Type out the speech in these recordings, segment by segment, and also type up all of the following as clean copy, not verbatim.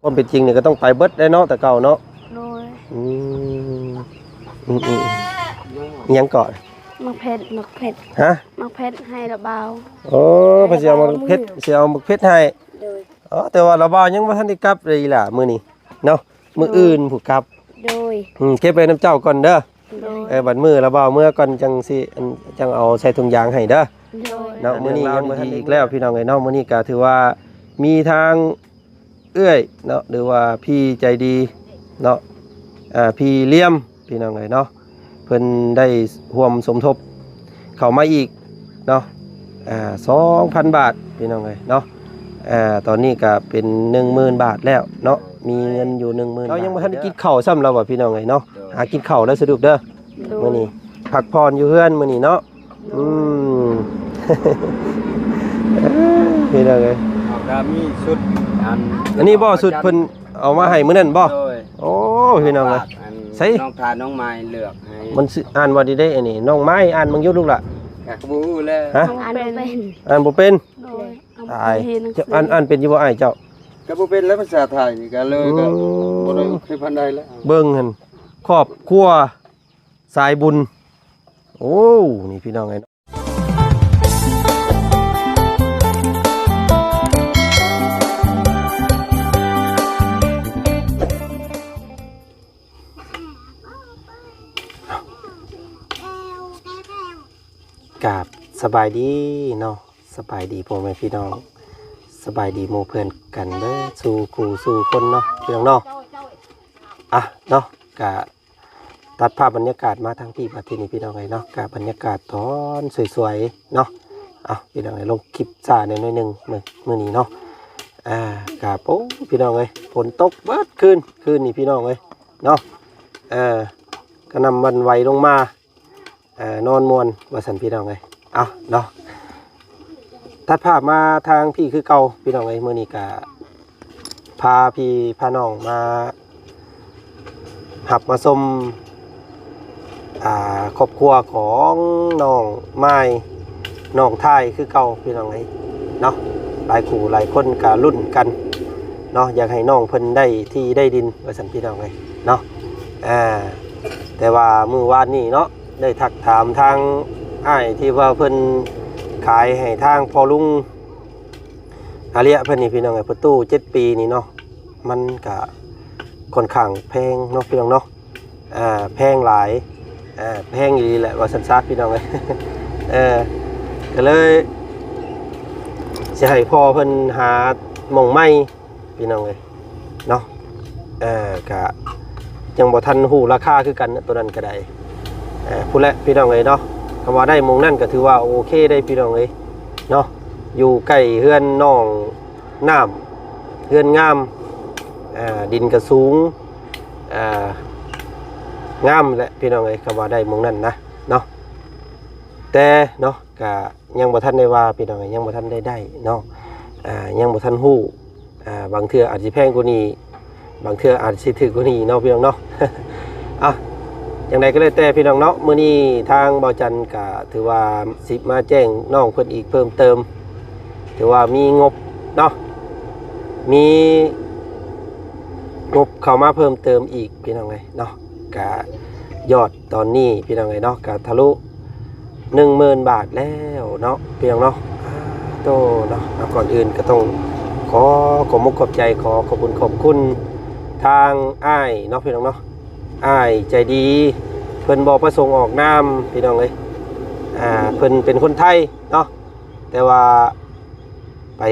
ความเป็นจริงนี่ก็ต้องไปเบิดได้เนาะแต่เก่าเนาะโดยอืมยังก่อนมักเพชรฮะมักเพชรให้ระเบาโอ้เพิ่นสิเอามักเพชรสิเอามักเพชรให้โดยอ๋อแต่ว่าเราบ่ยังบ่ทันได้กลับเลยล่ะมื้อนี้เนาะมื้ออื่นผู้กลับโดยเก็บไว้น้ำเจ้าก่อนเด้อโดยบัดมื้อเราบ่เมื่อก่อนจังสิจังเอาใส่ถุงยางให้เด้อโดยเนาะมื้อนี้ยังบ่ทันอีกแล้วพี่น้องเอ้ยเนาะมื้อนี้ก็ถือว่ามีทางเอื้อยเนาะหรือว่าพี่ใจดีเนาะพี่เลี่ยมพี่น้องเอ้ยเนาะเพิ่นได้ร่วมสมทบเข้ามาอีกเนาะ2,000 บาทพี่น้องเอ้ยเนาะตอนนี้ก็เป็น 10,000 บาทแล้วเนาะมีเงินอยู่ 10,000 เรายังบ่ทันได้กินข้าวซ้ำแล้วว่าพี่น้องเอ้ยเนาะหากินข้าวแล้วสะดวกเด้อมื้อนี้พักผ่อนอยู่เฮือนมื้อนี้เนาะพี่น้องเอ้ยก็มีชุดอันนี้บ่สุดเพิ่นเอามาให้มื้อนั้นบ่โอ้พี่น้องเอ้ยใส่น้องทานน้องไม้เลือกให้มันอ่านว่าดีได้อันนี้น้องไม้อ่านมึงอยู่ลูกล่ะก็บ่ฮู้แล้วฮะอ่านบ่เป็นอ่านบ่เป็นตายอ่านเป็นอยู่บ่อ้ายเจ้าก็บ่เป็นแล้วภาษาไทยนี่ก็เลยก็บ่ได้เคยพันใดแล้วเบิ่งหั่นครอบครัวสายบุญโอ้นี่พี่น้องไงกราบสบายดีเนาะสบายดีพ่อแม่พี่น้องสบายดีหมู่เพื่อนกันเด้อสู่คู่สู่คนเนาะพี่น้องเนาะเนาะกะตัดภาพบรรยากาศมาทางพี่ประเทศนี้พี่น้องไงเนาะกะบรรยากาศตอนสวยๆเนาะพี่น้องไงลงคลิปซ่าหน่อยนึงมื้อนี้เนาะกะโอ้พี่น้องไงฝนตกเบิดคืนนี่พี่น้องไงเนาะก็นำวันไหวลงมานอนมวนว่าสันพี่น้องไงเนาะตัดภาพมาทางพี่คือเก่าพี่น้องไงมื้อนี้ก็พาพี่พาน้องมาหับมาชมครอบครัวของน้องไม้น้องท้ายคือเก่าพี่น้องไงเนาะหลายคู่หลายคนก็รุ่นกันเนาะอยากให้น้องเพิ่นได้ที่ได้ดินว่าสันพี่น้องไงเนาะแต่ว่ามื้อวานนี้เนาะได้ทักถามทางอ้ายที่ว่าเพิ่นขายให้ทางพอลุงอาเลียเพิ่นนี่พี่น้องไอ้ประตู7 ปีนี่เนาะมันก็ค่อนข้างแพงเนาะพี่น้องเนาะแพงหลายแพงอยู่ดีแหละว่าซั่นๆพี่น้องเอ้ยก็เลยสิให้พ่อเพิ่นหาหม่องใหม่พี่น้องเอ้ยเนาะก็ยังบ่ทันฮู้ราคาคือกันตัวนั้นก็ได้พูดแล้วพี่น้องเอ้ยเนาะคำว่าได้หม่องนั่นก็ถือว่าโอเคได้พี่น้องเอ้ยเนาะอยู่ใกล้เฮือนน้องน้ำเฮือนงามดินก็สูงงามแหละพี่น้องเอ้ยคำว่าได้หม่องนั่นนะเนาะแต่เนาะก็ยังบ่ทันได้ว่าพี่น้องเอ้ยยังบ่ทันได้เนาะยังบ่ทันฮู้บางเทื่ออาจสิแพงกว่านี้บางเทื่ออาจสิถูกกว่านี้เนาะพี่น้องเนาะอย่างไรก็เลยแต่พี่น้องเนาะมื้อนี้ทางบ่าวจันก็ถือว่าสิมาแจ้งน้องเพิ่นอีกเพิ่มเติมถือว่ามีงบเนาะมีงบเข้ามาเพิ่มเติมอีกพี่น้องเนาะก็ยอดตอนนี้พี่น้องเนาะก็ทะลุ 10,000 บาทแล้วเนาะพี่น้องเนาะโตเนาะก่อนอื่นก็ต้องขอบมุกขอบใจขอบคุณทางอ้ายเนาะพี่น้องเนาะอ้ายใจดีเพิ่นบ่ประสงค์ออกนามพี่น้องเพิ่นเป็นคนไทยเนาะแต่ว่าไป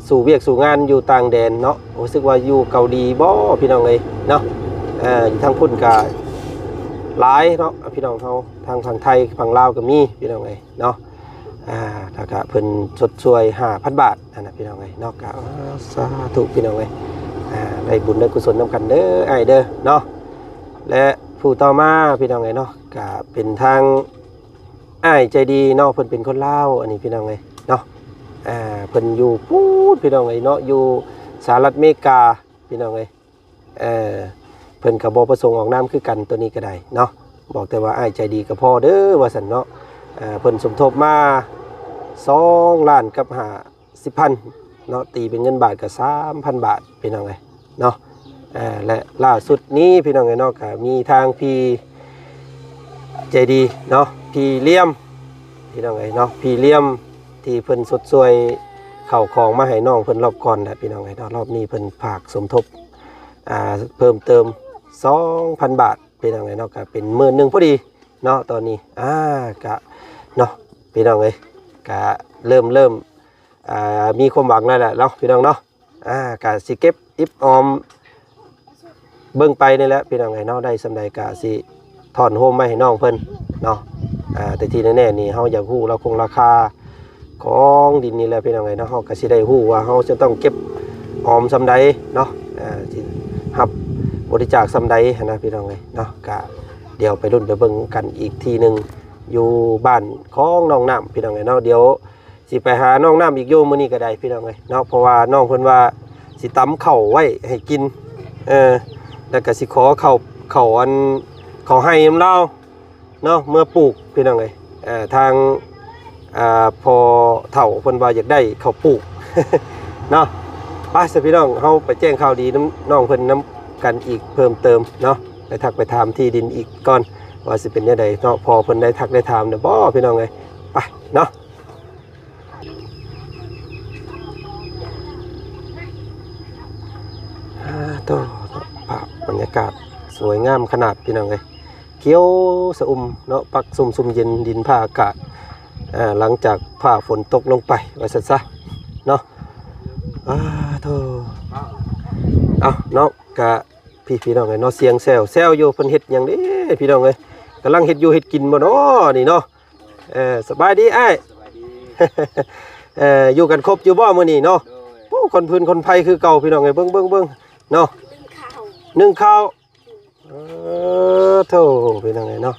สู่เวียกสู่งานอยู่ต่างแดนเนาะรู้สึกว่าอยู่เกาหลีบ่พี่น้องเนาะอยู่ทางพุ่นก็หลายเนาะพี่น้องเขาทางฝั่งไทยฝั่งลาวก็มีพี่น้องเนาะถ้าก็เพิ่นชดช่วย 5,000 บาทนะพี่น้องเนาะก็สาธุพี่น้องได้บุญได้กุศลนำกันเด้อไอเด้อเนาะและผู้ต่อมาพี่น้องเนาะก็เป็นทางอ้ายใจดีเนาะเพิ่นเป็นคนลาวอันนี้พี่น้องเนาะเพิ่นอยู่พูดพี่น้องเนาะอยู่สหรัฐอเมริกาพี่น้องเพิ่นก็บ่ประสงค์ออกนามคือกันตัวนี้ก็ได้เนาะบอกแต่ว่าอ้ายใจดีก็พอเด้อว่าซั่นเนาะเพิ่นสมทบมา2,50,000 เนาะตีเป็นเงินบาทก็ 3,000 บาทพี่น้องเอ้ยเนาะและล่าสุดนี้พี่น้องเอ้ยเนาะก็มีทางพี่ใจดีเนาะพี่เลี่ยมพี่น้องเอ้ยเนาะพี่เลี่ยมที่เพิ่นสดสวยเข้าของมาให้น้องเพิ่นรอบก่อนแหละพี่น้องเอ้ยเนาะรอบนี้เพิ่นฝากสมทบเพิ่มเติม 2,000 บาทพี่น้องเอ้ยเนาะก็เป็น11,000พอดีเนาะตอนนี้ก็เนาะพี่น้องเอ้ยก็เริ่มมีความหวังแล้วแหละเนาะพี่น้องเนาะก็สิเก็บอิบออมเบิ่งไปนี่แหละพี่น้องเอ้ยเนาะได้สำใดก็สิถอนโฮมมาให้น้องเพิ่นเนาะแต่ที่แน่ๆนี่เฮาอยากฮู้เราคงราคาของดินนี่แหละพี่น้องเอ้ยเนาะเฮาก็สิได้ฮู้ว่าเฮาจะต้องเก็บออมสำใดเนาะสิรับบริจาคสำใดนะพี่น้องเอ้ยเนาะก็เดี๋ยวไปรุ่นไปเบิ่งกันอีกทีนึงอยู่บ้านของน้องน้ำพี่น้องเอ้ยเนาะเดี๋ยวสิไปหาน้องน้ำอีกโยมมื้อนี้ก็ได้พี่น้องเอ้ยเนาะเพราะว่าน้องเพิ่นว่าสิตำข้าวไว้ให้กินแล้วก็สิขอข้าวอันข้าวให้นำเราเนาะเมื่อปลูกพี่น้องเอ้ยทางพอเฒ่าเพิ่นว่าอยากได้ข้าวปลูก เนาะไปสิพี่น้องเฮาไปแจ้งข่าวดีน้องเพิ่นนํกันอีกเพิ่มเติมเนาะไปทักไปถามที่ดินอีกก่อนว่าสิเป็นจังไดเนาะพอเพิ่นได้ทักได้ถามเด้อบ่พี่น้องเอ้ยไปเนาะต่อภาพบรรยากาศสวยงามขนาดพี่น้องเอ้ยเขียวสะอุ่มเนาะปักซุ่มเย็นดินผ้าอากาศหลังจากผ้าฝนตกลงไปว่าซั่นซะเนาะโธ่เอาเนาะกะพี่น้องเอ้ยเนาะเสียงแซวอยู่เพิ่นเฮ็ดหยังเด้พี่น้องเอ้ยกำลังเฮ็ดอยู่เฮ็ดกินบ่เนาะนี่เนาะสบายดีอ้ายอยู่กันครบอยู่บ่มื้อนี้เนาะโอ้คนพื้นคนไผคือเก่าพี่น้องเอ้ยเบิ่งเนาะนึ่งข้าวโธ่พี่น้องเอ้ยเนาะ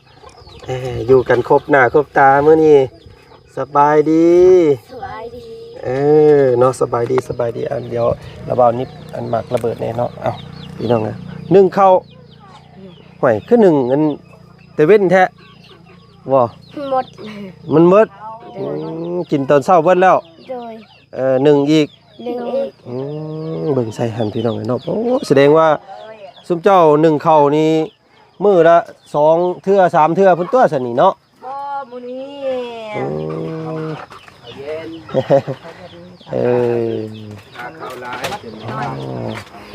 อยู่กันครบหน้าครบตามื้อนี้สบายดี สบายดี เนาะสบายดีอันเดียวระเบานิดอันหมักระเบิดเนี่ยเนาะเอาพี่น้องนะนึ่งข้าวห่วยคือหนึ่งอันแต่เว้นแท้ว้า หมด มันหมดกินตอนเช้าเบิดแล้ว โดย หนึ่งอีก หนึ่งอีก เบิ่งใส่หันพี่น้องเนาะโอ้แสดงว่าซุมเจ้าหนึ่งข้าวนี่มื้อละ2เทื่อ3เทื่อพุ่นตัวซั่นนี่เนาะ บ่มื้อนี้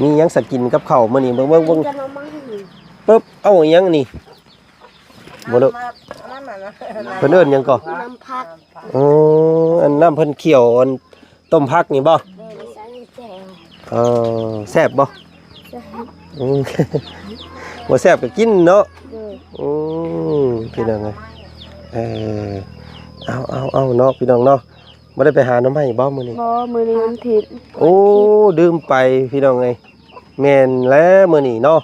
มีหยังสกินกับข้าวมื้อนี้เบิ่ง จะมามา ปึ๊บเอาหยังนี่บ่เด้อเพิ่นเอิ้นหยังก่อ น้ำผัก อันน้ำเพิ่นเคี่ยวอันต้มผักนี่บ่ ใส่แจ่ว แซ่บบ่บ่แซ่บก็กินเนาะ โดย พี่น้องเอ้ยเอาเนาะพี่น้องเนาะบ่ได้ไปหาหน่อไม้บ่มื้อนี้ บ่มื้อนี้วันอาทิตย์ โอ้ดื่มไปพี่น้องเอ้ยแม่นแล้วมื้อนี้เนาะ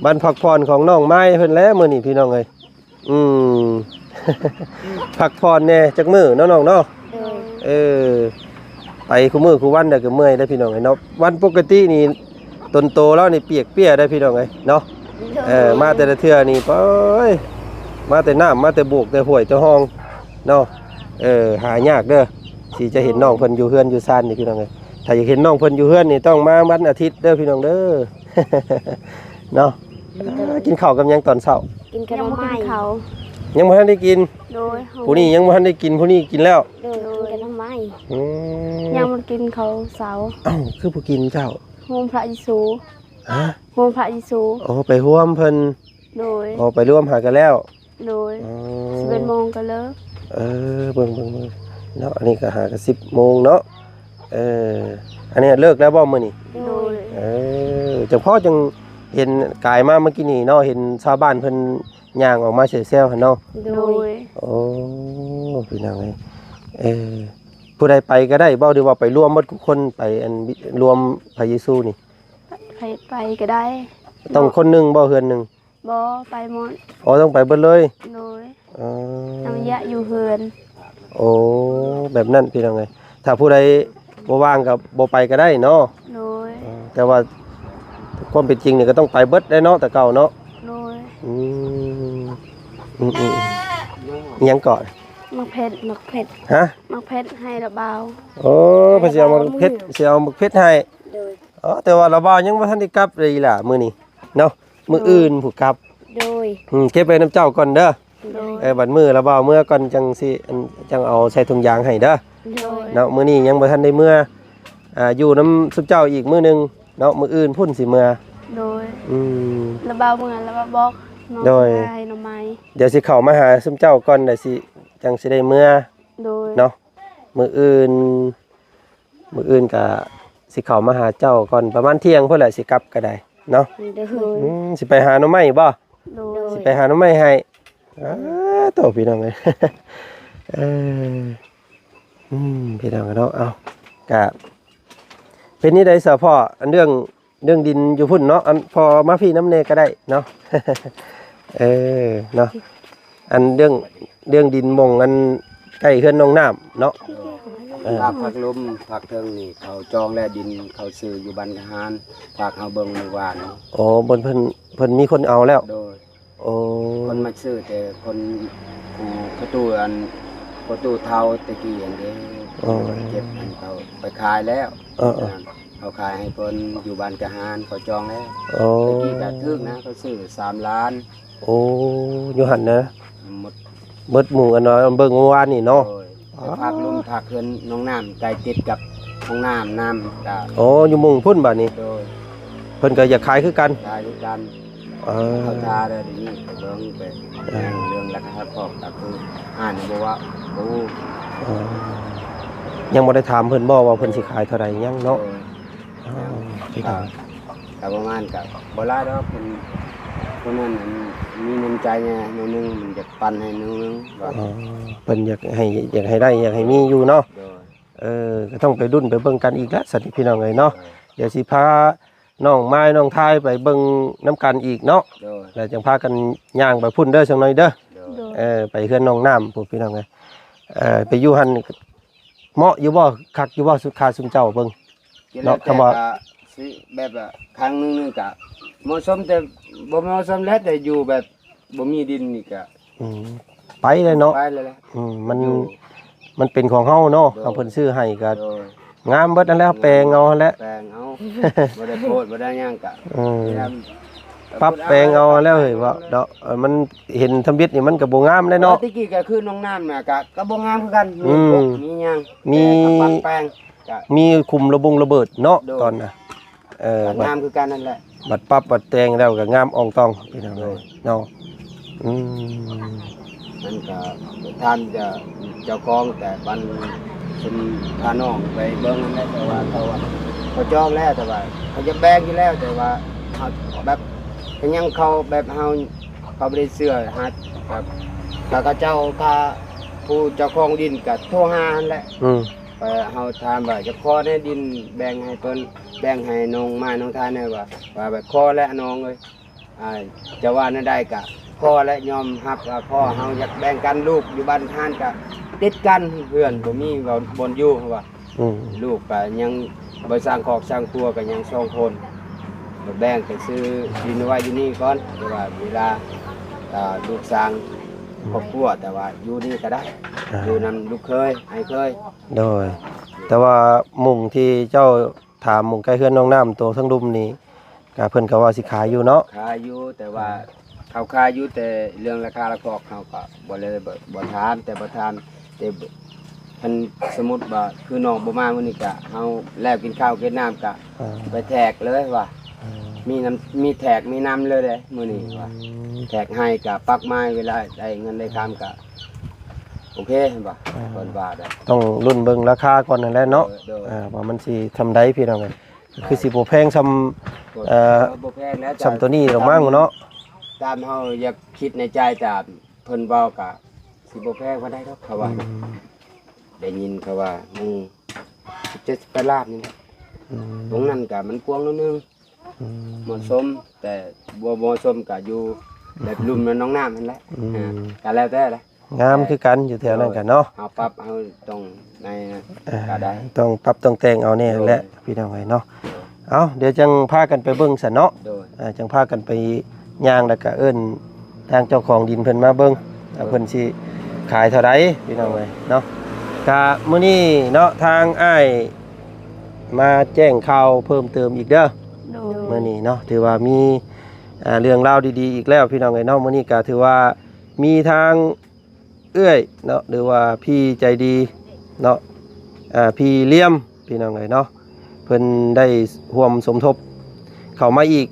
บ้านพักผ่อนของน้องไม้เพิ่นแล้วมื้อนี้พี่น้องเอ้ยพักผ่อนแน่จักมื้อเนาะน้องเนาะ โดย ไปคู่มื้อคู่วันเด้อก็เมื่อยได้พี่น้องเอ้ยเนาะวันปกตินี่ต้นโตแล้วนี่เปียกเปี้ยได้พี่น้องเอ้ยเนาะมาแต่ละเทื่อนี่ไปมาแต่น้ำมาแต่โบกแต่ห้วยแต่ห้องเนาะหายากเด้อสิจะเห็นน้องเพิ่นอยู่เฮือนอยู่ซ่านนี่พี่น้องเอ้ยถ้าอยากเห็นน้องเพิ่นอยู่เฮือนนี่ต้องมาวันอาทิตย์เด้อพี่น้องเด้อ เนาะกินข้าวกับหยังตอนเช้า กินขนมไม้เขา ยังบ่ทันได้กิน โดย ผู้นี้ยังบ่ทันได้กินผู้นี้กินแล้ว โดยกินขนมไม้ อืม ยังมันกินเขาเสา คือบ่กินเจ้า โฮมพระเยซู ฮะ โฮมพระเยซู โอ้ไปร่วมเพิ่น โดย ไปร่วมหากันแล้ว โดย อ๋อ 11 โมงก็เลิก เบิ่งเนาะอันนี้ก็หากัน10 โมงเนาะอันนี้เลิกแล้วบ่มื้อนี้ โดย จังพ่อจังเห็นกายมาเมื่อกี้นี่เนาะเห็นชาวบ้านเพิ่นย่างออกมาเซลๆหั่นเนาะ โดย โอ้พี่น้องผู้ใดไปก็ได้บ่หรือว่าไปร่วมหมดทุกคนไปอันรวมพระเยซูนี่ ไปก็ได้ ต้องคนหนึงบ่เฮือนหนึง บ่ไปหมด อ๋อต้องไปเบิดเลย โดย อ๋อ น้ำยะอยู่เฮือน โอ้แบบนั้นพี่น้องเอ้ยถ้าผู้ใดบ่ว่างก็บ่ไปก็ได้เนาะ โดย แต่ว่าความเป็นจริงนี่ก็ต้องไปเบิดได้เนาะแต่เก่าเนาะ โดย อิหยังก่อน มักเผ็ด ฮะ มักเผ็ดให้ระเบา โอ้เพิ่นสิเอาหมึกเพชรสิเอาหมึกเพชรให้ โดย อ๋อแต่ว่าเราบ่าวยังบ่ทันได้กลับเลยล่ะมื้อนี้เนาะมื้ออื่นผู้กลับ โดย เก็บไว้น้ำเจ้าก่อนเด้อ โดย บัดมื้อเราบ่าวเมื่อก่อนจังสิจังเอาใส่ถุงยางให้เด้อ โดย เนาะมื้อนี้ยังบ่ทันได้เมื่ออยู่น้ำซุปเจ้าอีกมื้อหนึงเนาะมื้ออื่นพุ่นสิเมื่อ โดย อืม ระเบาเหมือนระเบาบอกน้อง โดย ให้น้องไม้ เดี๋ยวสิเข้ามาหาซุปเจ้าก่อนได้สิจังสิได้เมื่อ โดย เนาะมื้ออื่นก็สิเข้ามาหาเจ้าก่อนประมาณเที่ยงพุ่นแหละสิกลับก็ได้เนาะ โดย สิไปหาหน่อไม้บ่ โดย สิไปหาหน่อไม้ให้โตพี่น้องเอ้ย เออพี่น้องเนาะเอาก็เป็นนี่ได้ซะพ่ออันเรื่องดินอยู่พุ่นเนาะอันพอมาพี่น้ำเนก็ได้เนาะ เออเนาะอันเรื่องดินมงอันใกล้เฮือนน้องน้ำเนาะ ผักลมผักเทิงนี่เขาจองแล้วดินเขาซื้ออยู่บ้านทหารฝากเฮาเบิ่งเมื่อวานนี้ อ๋อบนเพิ่นมีคนเอาแล้ว โดย โอ้ คนมาซื้อแต่คนผู้ประตูเทาตะกี้อย่างเดียวเก็บมันเขาไปขายแล้ว เขาขายให้เพิ่นอยู่บ้านทหารเขาจองแล้ว โอ้ ตะกี้ก็ถึกนะเขาซื้อ3 ล้าน โอ้อยู่หั่นนะ หมด เบิดหมู่กันเนาะเบิ่งเมื่อวานนี่เนาะ โดยแต่ผักลมผักเฮือนน้องน้ำใกล้ติดกับห้องน้ำก็ อ๋ออยู่หมุงพุ่นบัดนี้ โดย เพิ่นก็อยากขายคือกัน ขายด้วยกัน อ่า เขาทาเลยนี่ไปเบิ่งไปเรื่องราคาพอกก็คืออ่านบ่ว่าโอ้ อ่ายังบ่ได้ถามเพิ่นบ่ว่าเพิ่นสิขายเท่าใดยังเนาะอ๋อพี่น้อง กับประมาณกับบ่หลายดอกคนนั้นมีน้ำใจไงนิดนึงมันจะปันให้นิดนึงว่า อ๋อเพิ่นอยากให้ได้อยากให้มีอยู่เนาะ โดย ก็ต้องไปดุนไปเบิ่งกันอีกแล้วสัตว์พี่น้องเอ้ยเนาะเดี๋ยวสิพาน้องไม้น้องทายไปเบิ่งน้ำกันอีกเนาะ โดย แล้วจังพากันย่างไปพุ่นเด้อจังหน่อยเด้อ โดย โดย ไปเฮือนน้องน้ำพวกพี่น้องเอ้ยไปอยู่หั่นเหมาะอยู่บ่คักอยู่บ่สุดคาซุมเจ้าเบิ่ง เนาะคำว่า สิแบบครั้งนึงก็เหมาะสมแต่บ่เหมาะสมแล้วแต่อยู่แบบบ่มีดินนี่ก็ อืมไปเลยเนาะ ไปเลยแหละ มัน อยู่ มันเป็นของเฮาเนาะ โดย เขาเพิ่นซื้อให้ก็ โดย งามเบิดนั่นแหล้วแปลงเอาหั่นแหละ แปลงเอาบ่ได้โพดบ่ได้หยังก็ อืม พยายาม ปรับแปลงเอาแล้วเฮ้ยว่าเนาะมันเห็นทำบิดนี่มันก็บ่งามเลยเนาะ ตะกี้ก็คือน้องน้ำน่ะก็บ่งามคือกัน อื มี ม ปกมีหยัง มี แต่ปรับแปลงก็ มีคุมระบงระเบิดเนาะ โดย ตอนน่ะบัด งามคือกันนั่นแหละ บัดปรับบัดแต่งแล้วก็งามอ่องตองพี่น้องเอ้ยเนาะอืม มันก็ท่านจะเจ้าของแต่บันเป็นพาน้องไปเบิ่งนั่นแหละแต่ว่าเขาจองแล้วแต่ว่าเขาจะแบ่งอยู่แล้วแต่ว่าเขาแบบก็ยังเขาแบบเขาบ่ได้เสื้อหาแบบถ้าเขาเจ้าถ้าผู้เจ้าของดินก็โทรหานั่นแหละ อืม ไปเฮาถามว่าจะขอในดินแบ่งให้เพิ่นแบ่งให้น้องไม้น้องทานได้ว่าแบบขอและน้องเอ้ยจะว่านั่นได้ก็ขอและยอมรับว่าพ่อเฮาอยากแบ่งกันลูกอยู่บ้านทานก็ติดกันเพื่อนบ่มีบ่อนอยู่ว่า อืม ลูกก็ยังบ่สร้างครอบสร้างครัวก็ยัง2คนแบ่งไปซื้อดินไว้อยู่นี่ก่อนแต่ว่าเวลาลูกสร้างครอบครัวแต่ว่าอยู่นี่ก็ได้อยู่นำลูกเคยไอ้เคย โดยแต่ว่ามุงที่เจ้าถามมุงใกล้เฮือนน้องน้ำตัวทั้งดุมนี่ก็เพิ่นก็ว่าสิขายอยู่เนาะ ขายอยู่แต่ว่าเขาขายอยู่แต่เรื่องราคาราคาเขาก็บ่เลยบ่ถามแต่บ่ถามแต่มันสมมุติว่าคือน้องบ่มามื้อนี้ก็เฮาแล้วกินข้าวกินน้ำก็ อ่า ไปแทกเลยว่ามีน้ำมีแทกมีน้ำเลยเด้มื้อนี้ว่าแทกให้ก็ปักไม้เวลาได้เงินได้คำก็โอเคเห็นบ่ก่อนว่าได้ ต้องรุ่นเบิ่งราคาก่อนนั่นแหละเนาะ โดย ว่ามันสิทำได้พี่น้องเอ้ยคือสิบ่แพงซำ บ่แพงแล้ว ซำตัวนี้ดอกมั้งเนาะ ตามเฮาอยากคิดในใจตามเพิ่นเว้าก็สิบ่แพงบ่ได้ดอกเขาว่า ได้ยินเขาว่ามึงจะไปลาบนี่นะตรงนั้นก็มันกว้างนิดนึงเหมาะสมแต่บ่เหมาะสมก็อยู่แบบลุ่มน้องน้ำนั่นแหละก็แล้วแต่ละ งามคือกันอยู่แถวนั้นกันเนาะ เอาปรับเอาตรงในก็ได้ ต้องปรับต้องแต่งเอาแน่แหละพี่น้องเอ้ยเนาะเอาเดี๋ยวจังพากันไปเบิ่งซะเนาะ โดย จังพากันไปย่างแล้วก็เอิ้นทางเจ้าของดินเพิ่นมาเบิ่งเพิ่นสิ ขายเท่าไรพี่น้องเอ้ยเนาะกะมื้อนี้เนาะทางอ้ายมาแจ้งข่าวเพิ่มเติมอีกเด้อ โดย มื้อนี้เนาะถือว่ามีเรื่องราวดีๆอีกแล้วพี่น้องเอ้ยเนาะมื้อนี้ก็ถือว่ามีทางเอื้อยเนาะหรือว่าพี่ใจดีเนาะพี่เลี่ยมพี่น้องเอ้ยเนาะเพิ่นได้ร่วมสมทบเข้ามาอีก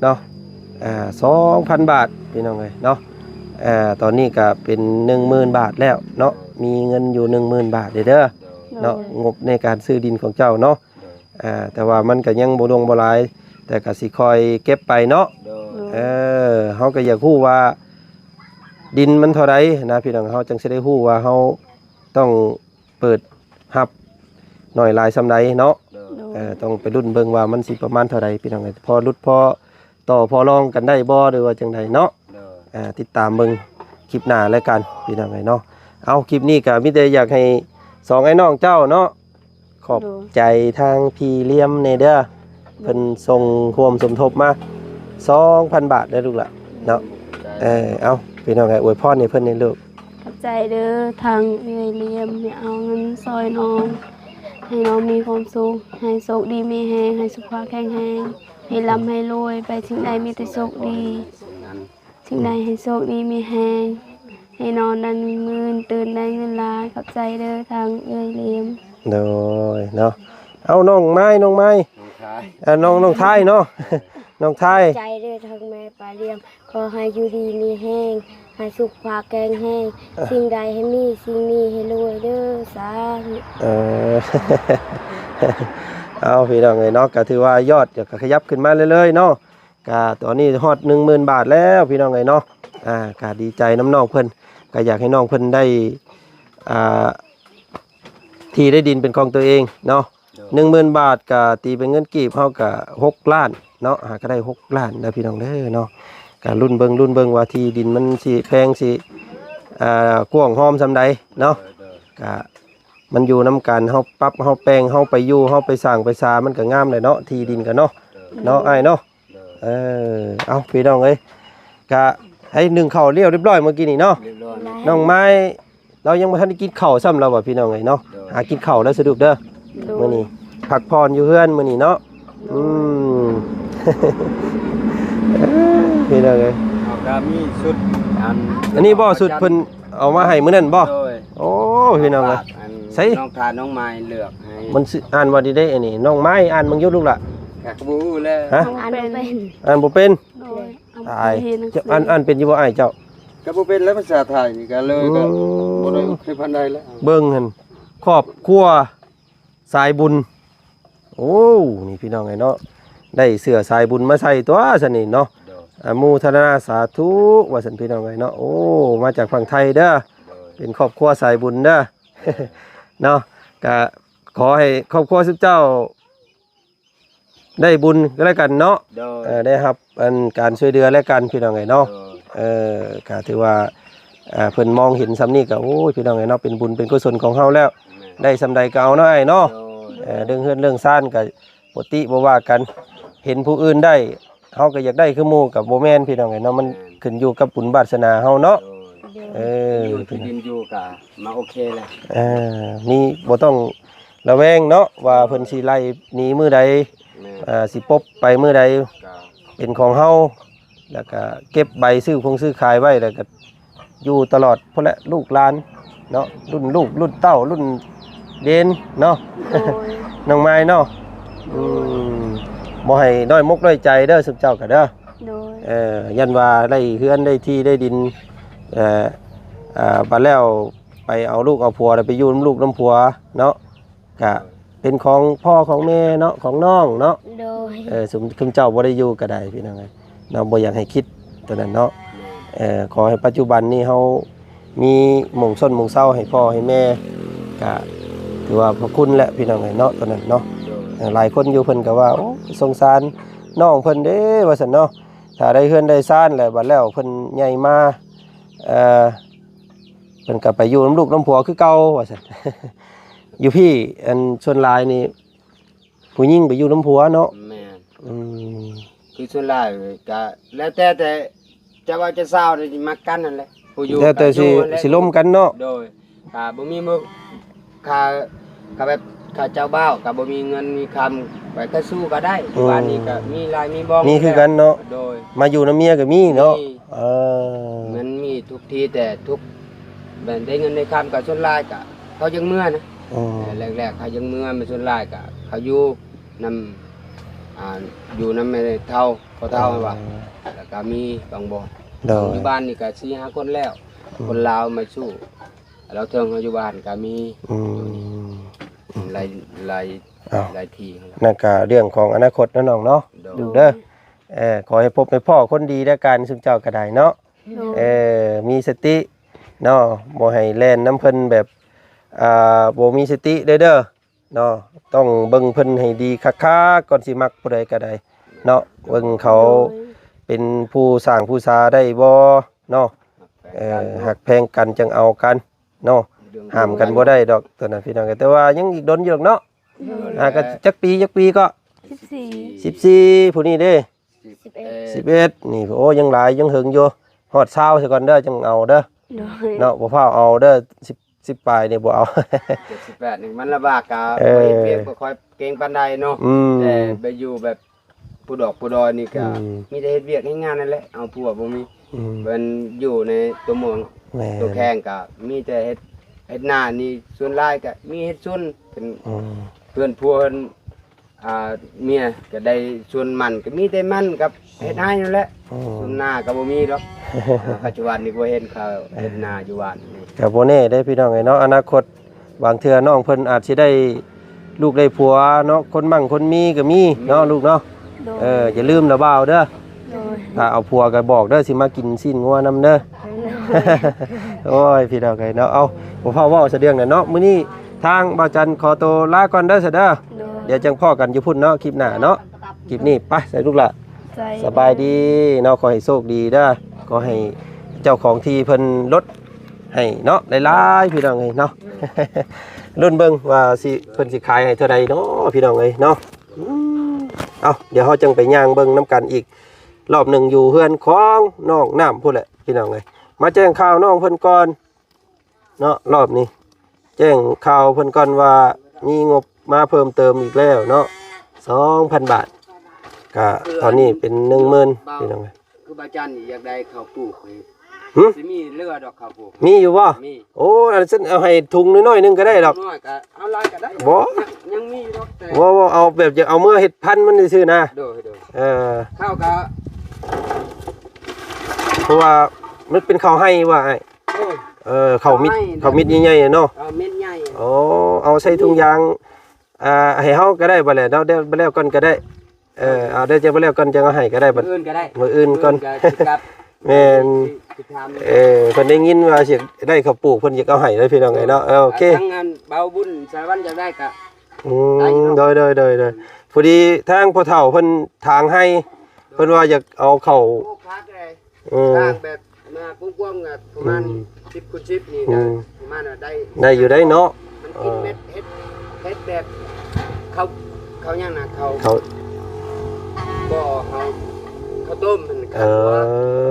เนาะ2,000 บาทพี่น้องเอ้ยเนาะตอนนี้ก็เป็น 10,000 บาทแล้วเนาะมีเงินอยู่ 10,000 บาทเด้อเนาะงบในการซื้อดินของเจ้าเนาะแต่ว่ามันก็ยังบ่ลงบ่หลายแต่ก็สิคอยเก็บไปเนาะเฮาก็อยากฮู้ว่าดินมันเท่าใดนะพี่น้องเฮาจังสิได้ฮู้ว่าเฮาต้องเปิดรับหน่อยหลายซำใดเนาะต้องไปรุ่นเบิ่งว่ามันสิประมาณเท่าใดพี่น้องพอรุดพอต่อพอรองกันได้บ่หรือว่าจังไดเนาะติดตามเบิ่งคลิปหน้าแล้วกันพี่น้องเนาะเอาคลิปนี้ก็มีแต่อยากให้สองไอ้น้องเจ้าเนาะขอบใจทางพี่เลี้ยมเนเด้อเพิ่นส่งความสมทบมา 2,000 บาทได้ลูกล่ะเนาะเอาพี่น้องอวยพรให้เพิ่นให้ลูก ขอบใจเด้อทางเอื้อยเลี้ยมเนี่ยเอาเงินซอยน้องให้น้องมีความสุขให้โชคดีมีแฮงให้สุขภาพแข็งแรงให้ร่ำให้รวยไปสิ่งใดมีแต่โชคดีสิ่งใดให้โชคดีมีแฮงให้นอนนั้นมีมื่นตื่นได้เงินล้านขอบใจเด้อทางเอื้อยเลี้ยม โดยเนาะเอาน้องไม้น้องไม้น้องไทยเนาะ น้องไทย ใจเด้อทางแม่ปลาเลี้ยงขอให้อยู่ดีมีแห้งให้สุขภาพแข็งแรงสิ่งใดให้มีสิ่งนี้ให้รวยเด้อสาธุ เอาพี่น้องเนาะก็ถือว่ายอดจะขยับขึ้นมาเรื่อยๆเนาะก็ตอนนี้ฮอด 10,000 บาทแล้วพี่น้องเนาะก็ดีใจน้ำน้องเพิ่นก็อยากให้น้องเพิ่นได้ที่ได้ดินเป็นของตัวเองเนาะ 10,000 บาทก็ตีเป็นเงินกีบเฮาก็6 ล้านเนาะก็ได้6 ล้านนะพี่น้องเด้อเนาะก็รุ่นเบิ่งว่าที่ดินมันสิแพงสิกว้างหอมซำใดเนาะก็มันอยู่น้ำกันเฮาปรับเฮาแปลงเฮาไปอยู่เฮาไปสร้างไปซามันก็งามเลยเนาะที่ดินก็เนาะอ้ายเนาะเอาพี่น้องเอ้ยก็ให้นึ่งข้าวเรียบร้อยเมื่อกี้นี่เนาะน้องไม้เรายังบ่ทันได้กินข้าวซ้ำเราบ่พี่น้องเอ้ยเนาะหากินข้าวแล้วสะดวกเด้อมื้อนี้พักผ่อนอยู่เฮือนมื้อนี้เนาะพี่น้องเอ้ย เอาก็มีชุดอันนี้บ่สุดเพิ่นเอามาให้มื้อนั้นบ่โอ้พี่น้องเอ้ยใส่ น้องทานน้องไม้เลือกให้ มันอ่านว่าดีได้อันนี้น้องไม้อ่านมึงอยู่ลูกล่ะ กะบ่ฮู้แล้ว ฮะ อ่านบ่เป็น อ่านบ่เป็น โดยเอา ตาย ไปเรียนหนังสื อ่านเป็นอยู่บ่อ้ายเจ้า ก็บ่เป็นแล้วภาษาไทยนี่ก็เลยก็บ่ได้เคยพันใดแล้ว เบิ่งหั่นครอบครัวสายบุญโอ้นี่พี่น้องไงเนาะได้เสื้อสายบุญมาใส่ตัวซั่นนี่เนาะอนุโมทนาสาธุว่าซั่นพี่น้องไงเนาะโอ้มาจากฝั่งไทยเด้อเป็นครอบครัวสายบุญเด้อ เนาะก็ขอให้ครอบครัวสิบเจ้าได้บุญก็แล้วกันเนาะได้ครับอันการช่วยเหลือและกันพี่น้องไงเนาะก็ถือว่าเพิ่นมองเห็นสำนี้ก็โอ้ยพี่น้องไงเนาะเป็นบุญเป็นกุศลของเฮาแล้วได้สำใดก็เอาเนาะไอ้เนาะเรื่องเฮือนเรื่องซ่านก็ปกติบ่ว่ากันเห็นผู้อื่นได้เฮาก็อยากได้คือหมู่กับบ่แม่นพี่น้องไงเนาะมันขึ้นอยู่กับบุญวาสนาเฮาเนาะอยู่ที่ดินอยู่ก็มาโอเคแล้วนี่บ่ต้องระแวงเนาะว่าเพิ่นสิไล่หนีมื้อใดสิปบไปมื้อใดเป็นของเฮาแล้วก็เก็บใบซื้อขายไว้แล้วก็อยู่ตลอดพุ่นแหละลูกหลานเนาะรุ่นลูกรุ่นเต้ารุ่นเดนเนาะ น้องไม้เนาะบ่ให้น้อยมกน้อยใจเด้อสุเจ้าก็เด้อโดยยันว่าได้เฮือนได้ที่ได้ดินบัดแล้วไปเอาลูกเอาผัวแล้วไปอยู่น้ำลูกน้ำผัวเนาะก็เป็นของพ่อของแม่เนาะของน้องเนาะโดยสมคุณเจ้าบ่ได้อยู่ก็ได้พี่น้องเนาะบ่อยากให้คิดตัวนั้นเนาะขอให้ปัจจุบันนี้เฮามีหม่องส้นหม่องเศร้าให้พ่อให้แม่ก็ถือว่าพระคุณแหละพี่น้องเนาะตัวนั้นเนาะหลายคนอยู่เพิ่นก็ว่าโอ้สงสารน้องเพิ่นเด้ว่าซั่นเนาะถ้าได้เฮือนได้ซ่านแล้วบัดแล้วเพิ่นใหญ่มาเพิ่นก็ไปอยู่น้ำลูกน้ำผัวคือเก่าว่าซั่น อยู่พี่อันส่วนหลายนี่ผู้หญิงไปอยู่น้ำผัวเนาะแม่นคือส่วนหลายก็แล้วแต่จะว่าจะเศร้าได้มากันนั่นแหละ ผู้อยู่ แต่สิ ก็อยู่ สิล้มกันเนาะ โดยบ่มีมือค่าแบบค่าเจ้าบ่าวก็บ่มีเงินมีคำไปก็สู้ก็ได้บ้านนี้ก็มีลายมีบ้อง มีคือกันเนาะ โดย มาอยู่น้ำเมียก็มีเนาะ มี เออ มันมีทุกทีแต่ทุกแบบได้เงินได้คำกับส่วนหลายก็เขายังเมื่อนะ อืม แรกๆเขายังเมื่อมันส่วนหลายก็เขาอยู่นอยู่นำไม่ได้เท่าเขาเท่าว่าแล้วก็มีบางบ่อน โดย อยู่บ้านนี่ก็4-5คนแล้ว คนลาวมาสู้เราเทิงเขาอยู่บ้านก็มี อืม หลายหลาย อ้าว หลายทีครับ นั่นก็เรื่องของอนาคตนะน้องเนาะ โดย เด้อขอให้พบให้พ่อคนดีแล้วกันซึ่งเจ้าก็ได้เนาะ โดย มีสติเนาะบ่ให้แล่นน้ำเพิ่นแบบบ่มีสติเด้อเนาะต้องเบิ่งเพิ่นให้ดีคักๆก่อนสิมักผู้ใดก็ได้เนาะเบิ่งเขาเป็นผู้สร้างผู้สาได้บ่เนาะหักแพงกันจังเอากันเนาะห้ามกันบ่ได้ดอกตัวนั้นพี่น้องแต่ว่ายังอีกดนอยู่ดอกเนาะก็จักปีก็ 14 14ผู้นี้เด้ 11 11นี่โอ้ยังหลายยังหึงอยู่ฮอด20ซะก่อนเด้อจังเอาเด้อ โดย เนาะบ่พาเอาเด้อ10ปลายนี่บ่เอา 78นี่มันลำบากกะ เออ บ่เฮ็ดเวียกบ่ค่อยเก่งปานใดเนาะ อืม แต่ไปอยู่แบบผู้ดอกผู้ดอยนี่ก็ อืม มีแต่เฮ็ดเวียกงานนั่นแหละเอาผัวบ่มี อืม มันอยู่ในตัวเมือง แม่ ตัวแข้งก็มีแต่เฮ็ดหน้านี่ส่วนหลายก็มีเฮ็ดส่วนเป็น อืม เพื่อนผัวเพิ่นเมียก็ได้ส่วนมันก็มีแต่มันกับเฮ็ดให้นั่นแหละ อืม ส่วนหน้าก็บ่มีดอก ปัจจุบันนี่บ่เห็นเขาเฮ็ดหน้าอยู่บ้านนี่ ก็บ่แน่ได้พี่น้องเอ้ยเนาะอนาคตบางเทื่อน้องเพิ่นอาจสิได้ลูกได้ผัวเนาะคนมั่งคนมีก็มีเนาะลูกเนาะ โดย อย่าลืมนะบ่าวเด้อ โดย ถ้าเอาผัวก็บอกเด้อสิมากินสิ้นงัวนํเด้อ โอ้ยพี่น้องเอ้ยเนาะเอาบ่พอเว้าซะเรื่องน่ะเนาะมื้อนี้ทางบ่าวจันขอตัวลาก่อนเด้อซะเด้อ โดย เดี๋ยวจังพ้อกันอยู่พุ่นเนาะคลิปหน้าเนาะคลิปนี้ไปใส่ลูกละ ใจ สบายดีเนาะขอให้โชคดีเด้อขอให้เจ้าของที่เพิ่นลดให้เนาะหลายๆพี่น้องเอ้ยเนาะ รุ่นเบิ่งว่าสิเพิ่นสิขายให้เท่าใดเนาะพี่น้องเอ้ยเนาะเอาเดี๋ยวเฮาจังไปย่างเบิ่งน้ำกันอีกรอบหนึ่งอยู่เฮือนของน้องน้ำพุ่นแหละพี่น้องเอ้ยมาแจ้งข่าวน้องเพิ่นก่อนเนาะรอบนี้ แจ้งข่าวเพิ่นก่อนว่ามีงบมาเพิ่มเติมอีกแล้วเนาะ 2,000 บาทก็ตอนนี้เป็น 10,000พี่น้องเอ้ย คือบ่าจันนี่อยากได้ข้าวปลูกนี่ หึ สิมีเรือดอกข้าวปลูก มีอยู่บ่ มี โอ้อันฉันเอาให้ถุงน้อยๆหนึงก็ได้ดอก น้อยก็เอาหลายก็ได้ บ่ ยังมีดอกแต่ ว่าเอาแบบจะเอาเมื่อเห็ดพันธุ์มันซื่อๆนะ โดย ข้าวก็ เพราะว่ามันเป็นข้าวให้ว่าไอ้ โอ้ย ข้าวมิด ข้าวให้ ข้าวมิดใหญ่ๆเนาะ เอาเม็ดใหญ่ อ๋อเอาใส่ถุงยางให้เฮาก็ได้บ่แหละเนาะได้บ่แล้วก่อนก็ได้เอาได้จะบ่แล้วก่อนจังเอาให้ก็ได้บัด อื่นก็ได้ มื้ออื่นก่อน สิกลับ แม่น สิทำ เพิ่นได้ยินว่าสิได้ข้าวปลูกเพิ่นอยากเอาให้เลยพี่น้องไงเนาะโอเค ทั้งงานเบาบุญสารวัตรอยากได้ก็ โดยพอดีทางพ่อเฒ่าเพิ่นทางให้เพิ่นว่าอยากเอาเข้า โอ้พักเลย ม สร้างแบบมากว้างๆประมาณ10 คูณ 10นี่ อื ก็ ม ประมาณว่าได้ ได้อยู่ได้เนาะ มันกินเม็ดเฮ็ดแบบเขายังนะเขา เขา บ่เขาต้มมัน เออ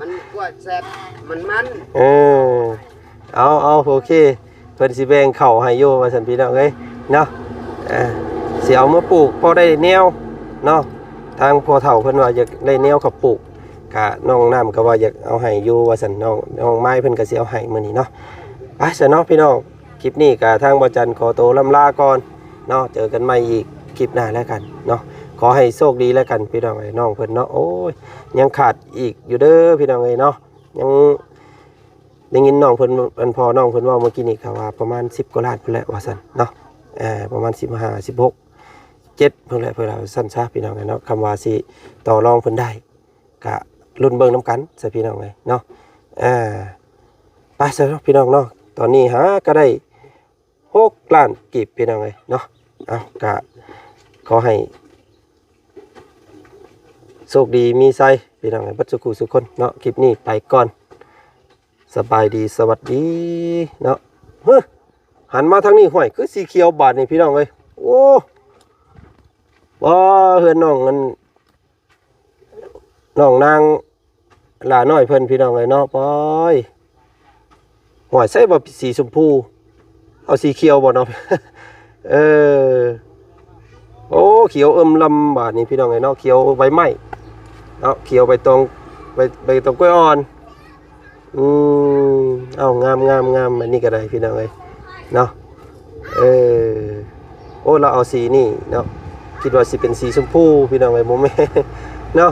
มันกวดแซ่บมัน เออเอาโอเคเพิ่นสิแบ่งเข้าวให้อยู่ว่าซั่นพี่น้องเอ้ยเนาะสิเอามาปลูกพอได้แนวเนาะทางพ่อเฒ่าเพิ่นว่าอยากได้แนวเขาปลูกกะน้องน้ำก็ว่าอยากเอาให้อยู่ว่าซั่นน้องไม้เพิ่นก็สิเอาให้มื้อนี้เนาะไปซะเนาะพี่น้องคลิปนี้ก็ทางบ่จันขอตัวลำลาก่อนเนาะเจอกันใหม่อีกคลิปหน้าแล้วกันเนาะขอให้โชคดีแล้วกันพี่น้องไอ้น้องเพิ่นเนาะโอ้ยยังขาดอีกอยู่เด้อพี่น้องเอ้ยเนาะยังได้ยินน้องเพิ่นพอน้องเพิ่นเว้าเมื่อกี้นี่ก็ว่าประมาณ10กว่าล้านพุ่นแหละว่าซั่นเนาะประมาณ15 16 7เพิ่นแหละเพิ่นว่าซั่นซะพี่น้องเอ้ยเนาะคำว่าสิต่อรองเพิ่นได้ก็ลุ้นเบิ่งนํกันซะพี่น้องเอ้ยเนาะไปซะเนาะพี่น้องเนาะตอนนี้หาก็ได้6ล้านกีบพี่น้องเอ้ยเนาะเอาก็ขอให้โชคดีมีไสพี่น้องเอ้ยบัดสุขุสุขคนเนาะคลิปนี้ไปก่อนสบายดีสวัสดีเนาะหันมาทางนี้ห้วยคือสีเขียวบาดนี่พี่น้องเอ้ยโอ้บ่เฮือนน้องนาง หลาน้อยเพิ่นพี่น้องเอ้ยเนาะปอยหอยใส่บ่สีชมพูเอาสีเขียวบ่เนาะ เออโอ้เขียวลำบาดนี่พี่น้องเอ้ยเนาะเขียวใบไม้เนาะเขียวใบตองใบตองกล้วยอ่อนเอางามอันนี้ก็ได้พี่น้องเอ้ยเนาะโอ้เราเอาสีนี่เนาะคิดว่าสิเป็นสีชมพูพี่น้องเอ้ยบ่แม่นเนาะ